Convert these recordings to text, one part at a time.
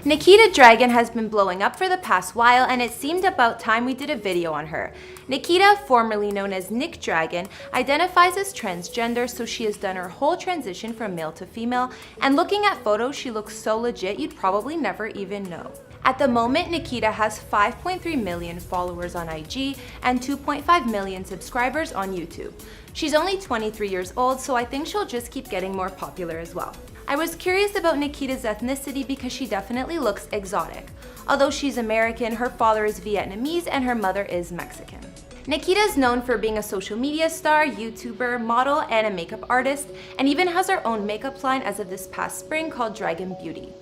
Nikita Dragun has been blowing up for the past while, and it seemed about time we did a video on her. Nikita, formerly known as Nick Dragun, identifies as transgender, so she has done her whole transition from male to female, and looking at photos, she looks so legit you'd probably never even know. At the moment, Nikita has 5.3 million followers on IG and 2.5 million subscribers on YouTube. She's only 23 years old, so I think she'll just keep getting more popular as well. I was curious about Nikita's ethnicity because she definitely looks exotic. Although she's American, her father is Vietnamese and her mother is Mexican. Nikita is known for being a social media star, YouTuber, model, and a makeup artist, and even has her own makeup line as of this past spring called Dragun Beauty.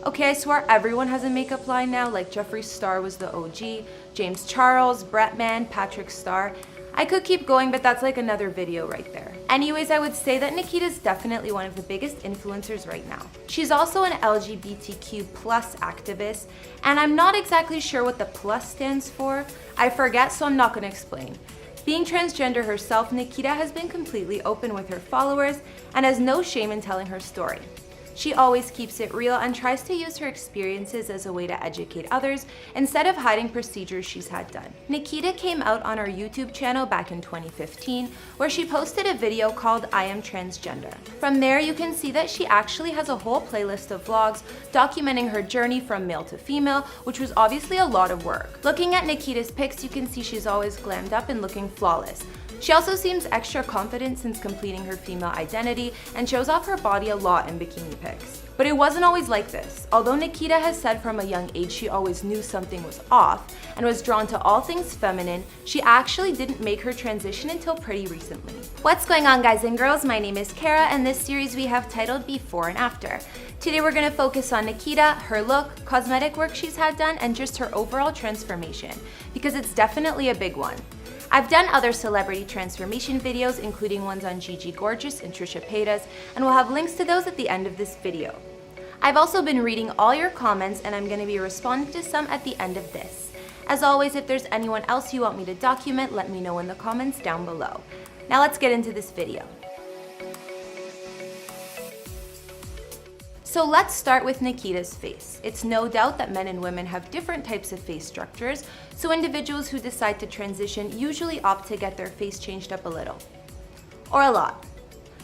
Okay, I swear everyone has a makeup line now, like Jeffree Star was the OG, James Charles, Bretman, Patrick Star. I could keep going, but that's like another video right there. Anyways, I would say that Nikita's definitely one of the biggest influencers right now. She's also an LGBTQ+ activist, and I'm not exactly sure what the plus stands for. I forget, so I'm not gonna explain. Being transgender herself, Nikita has been completely open with her followers and has no shame in telling her story. She always keeps it real and tries to use her experiences as a way to educate others instead of hiding procedures she's had done. Nikita came out on her YouTube channel back in 2015 where she posted a video called I Am Transgender. From there you can see that she actually has a whole playlist of vlogs documenting her journey from male to female, which was obviously a lot of work. Looking at Nikita's pics, you can see she's always glammed up and looking flawless. She also seems extra confident since completing her female identity and shows off her body a lot in bikini pics. But it wasn't always like this. Although Nikita has said from a young age she always knew something was off and was drawn to all things feminine, she actually didn't make her transition until pretty recently. What's going on, guys and girls? My name is Kara, and this series we have titled Before and After. Today we're going to focus on Nikita, her look, cosmetic work she's had done, and just her overall transformation, because it's definitely a big one. I've done other celebrity transformation videos, including ones on Gigi Gorgeous and Trisha Paytas, and we'll have links to those at the end of this video. I've also been reading all your comments, and I'm going to be responding to some at the end of this. As always, if there's anyone else you want me to document, let me know in the comments down below. Now let's get into this video. So let's start with Nikita's face. It's no doubt that men and women have different types of face structures, so individuals who decide to transition usually opt to get their face changed up a little. Or a lot.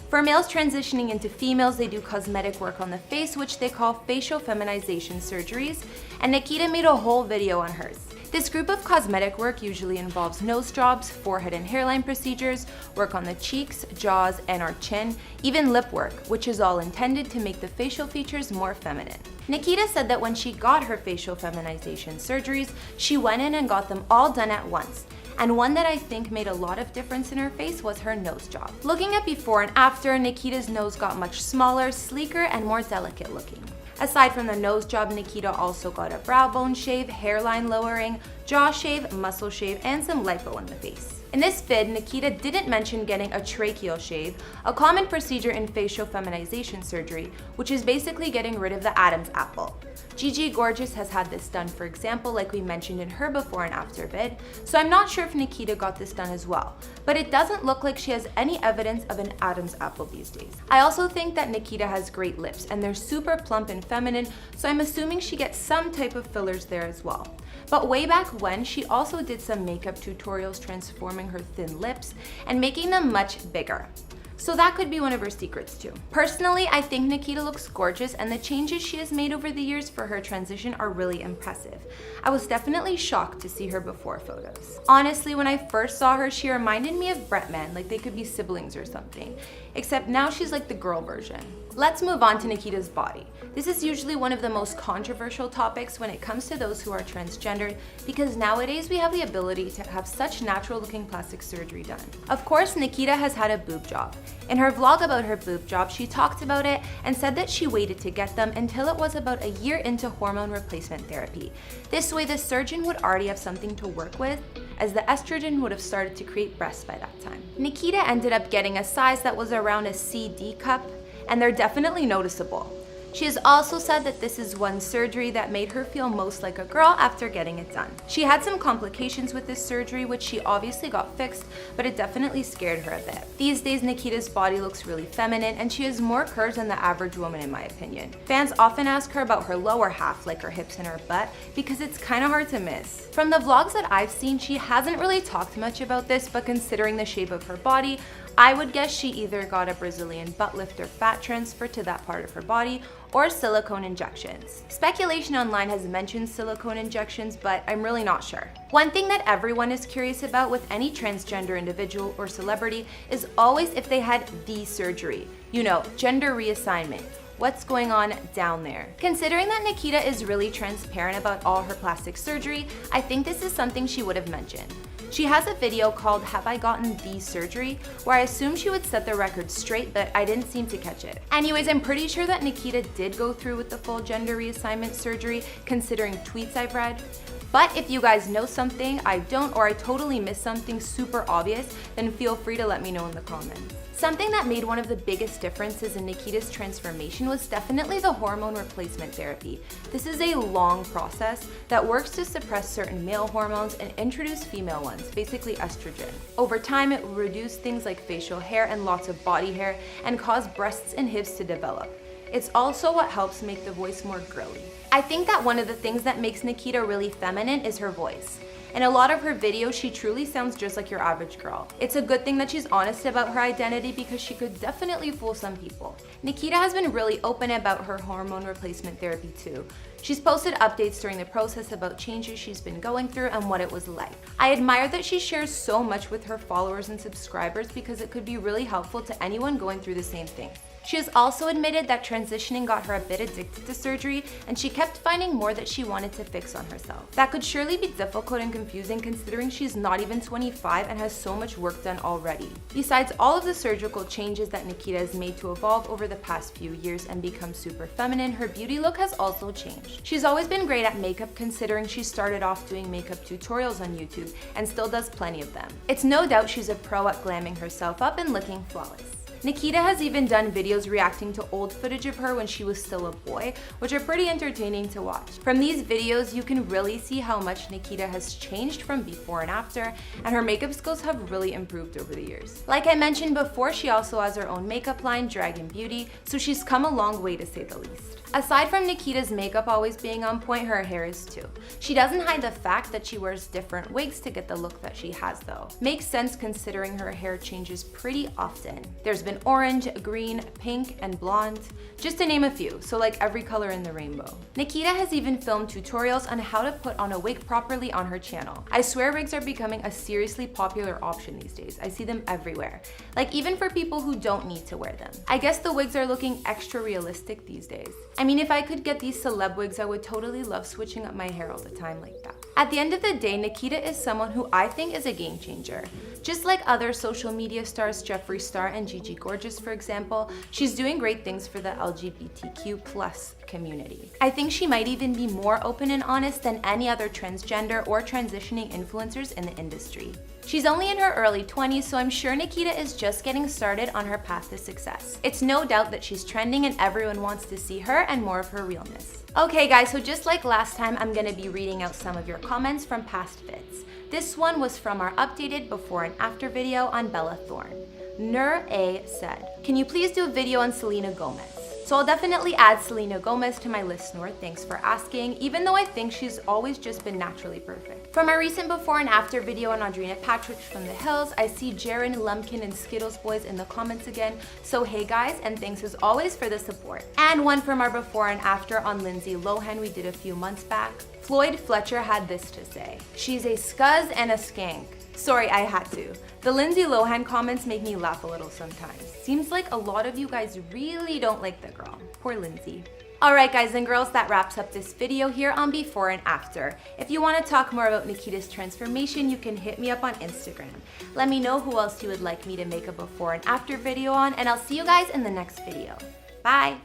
For males transitioning into females, they do cosmetic work on the face, which they call facial feminization surgeries, and Nikita made a whole video on hers. This group of cosmetic work usually involves nose jobs, forehead and hairline procedures, work on the cheeks, jaws, and our chin, even lip work, which is all intended to make the facial features more feminine. Nikita said that when she got her facial feminization surgeries, she went in and got them all done at once. And one that I think made a lot of difference in her face was her nose job. Looking at before and after, Nikita's nose got much smaller, sleeker, and more delicate looking. Aside from the nose job, Nikita also got a brow bone shave, hairline lowering, jaw shave, muscle shave, and some lipo in the face. In this vid, Nikita didn't mention getting a tracheal shave, a common procedure in facial feminization surgery, which is basically getting rid of the Adam's apple. Gigi Gorgeous has had this done, for example, like we mentioned in her before and after vid, so I'm not sure if Nikita got this done as well, but it doesn't look like she has any evidence of an Adam's apple these days. I also think that Nikita has great lips, and they're super plump and feminine, so I'm assuming she gets some type of fillers there as well. But way back when, she also did some makeup tutorials transforming her thin lips and making them much bigger. So that could be one of her secrets too. Personally, I think Nikita looks gorgeous, and the changes she has made over the years for her transition are really impressive. I was definitely shocked to see her before photos. Honestly, when I first saw her, she reminded me of Bretman, like they could be siblings or something. Except now she's like the girl version. Let's move on to Nikita's body. This is usually one of the most controversial topics when it comes to those who are transgendered, because nowadays we have the ability to have such natural looking plastic surgery done. Of course, Nikita has had a boob job. In her vlog about her boob job, she talked about it and said that she waited to get them until it was about a year into hormone replacement therapy. This way the surgeon would already have something to work with, as the estrogen would have started to create breasts by that time. Nikita ended up getting a size that was around a CD cup, and they're definitely noticeable. She has also said that this is one surgery that made her feel most like a girl after getting it done. She had some complications with this surgery, which she obviously got fixed, but it definitely scared her a bit. These days, Nikita's body looks really feminine, and she has more curves than the average woman in my opinion. Fans often ask her about her lower half, like her hips and her butt, because it's kind of hard to miss. From the vlogs that I've seen, she hasn't really talked much about this, but considering the shape of her body, I would guess she either got a Brazilian butt lift or fat transfer to that part of her body, or silicone injections. Speculation online has mentioned silicone injections, but I'm really not sure. One thing that everyone is curious about with any transgender individual or celebrity is always if they had the surgery. You know, gender reassignment. What's going on down there? Considering that Nikita is really transparent about all her plastic surgery, I think this is something she would have mentioned. She has a video called "Have I Gotten the Surgery?" where I assumed she would set the record straight, but I didn't seem to catch it. Anyways, I'm pretty sure that Nikita did go through with the full gender reassignment surgery, considering tweets I've read. But if you guys know something I don't, or I totally missed something super obvious, then feel free to let me know in the comments. Something that made one of the biggest differences in Nikita's transformation was definitely the hormone replacement therapy. This is a long process that works to suppress certain male hormones and introduce female ones, basically estrogen. Over time, it will reduce things like facial hair and lots of body hair and cause breasts and hips to develop. It's also what helps make the voice more girly. I think that one of the things that makes Nikita really feminine is her voice. In a lot of her videos, she truly sounds just like your average girl. It's a good thing that she's honest about her identity because she could definitely fool some people. Nikita has been really open about her hormone replacement therapy too. She's posted updates during the process about changes she's been going through and what it was like. I admire that she shares so much with her followers and subscribers because it could be really helpful to anyone going through the same thing. She has also admitted that transitioning got her a bit addicted to surgery, and she kept finding more that she wanted to fix on herself. That could surely be difficult and confusing considering she's not even 25 and has so much work done already. Besides all of the surgical changes that Nikita has made to evolve over the past few years and become super feminine, her beauty look has also changed. She's always been great at makeup considering she started off doing makeup tutorials on YouTube and still does plenty of them. It's no doubt she's a pro at glamming herself up and looking flawless. Nikita has even done videos reacting to old footage of her when she was still a boy, which are pretty entertaining to watch. From these videos, you can really see how much Nikita has changed from before and after, and her makeup skills have really improved over the years. Like I mentioned before, she also has her own makeup line, Dragun Beauty, so she's come a long way to say the least. Aside from Nikita's makeup always being on point, her hair is too. She doesn't hide the fact that she wears different wigs to get the look that she has though. Makes sense considering her hair changes pretty often. There's been orange, green, pink, and blonde, just to name a few, so like every color in the rainbow. Nikita has even filmed tutorials on how to put on a wig properly on her channel. I swear wigs are becoming a seriously popular option these days. I see them everywhere, like even for people who don't need to wear them. I guess the wigs are looking extra realistic these days. I mean, if I could get these celeb wigs, I would totally love switching up my hair all the time like that. At the end of the day, Nikita is someone who I think is a game changer. Just like other social media stars, Jeffree Star and Gigi Gorgeous, for example, she's doing great things for the LGBTQ+ community. I think she might even be more open and honest than any other transgender or transitioning influencers in the industry. She's only in her early 20s, so I'm sure Nikita is just getting started on her path to success. It's no doubt that she's trending and everyone wants to see her and more of her realness. Okay guys, so just like last time, I'm gonna be reading out some of your comments from past vids. This one was from our updated before and after video on Bella Thorne. Nur A said, "Can you please do a video on Selena Gomez?" So I'll definitely add Selena Gomez to my list, Nur. Thanks for asking, even though I think she's always just been naturally perfect. From my recent before and after video on Audrina Patridge from the Hills, I see Jaren, Lumpkin, and Skittles Boys in the comments again. So hey guys, and thanks as always for the support. And one from our before and after on Lindsay Lohan we did a few months back. Floyd Fletcher had this to say, "She's a scuzz and a skank." Sorry, I had to. The Lindsay Lohan comments make me laugh a little sometimes. Seems like a lot of you guys really don't like the girl. Poor Lindsay. Alright guys and girls, that wraps up this video here on before and after. If you want to talk more about Nikita's transformation, you can hit me up on Instagram. Let me know who else you would like me to make a before and after video on, and I'll see you guys in the next video. Bye!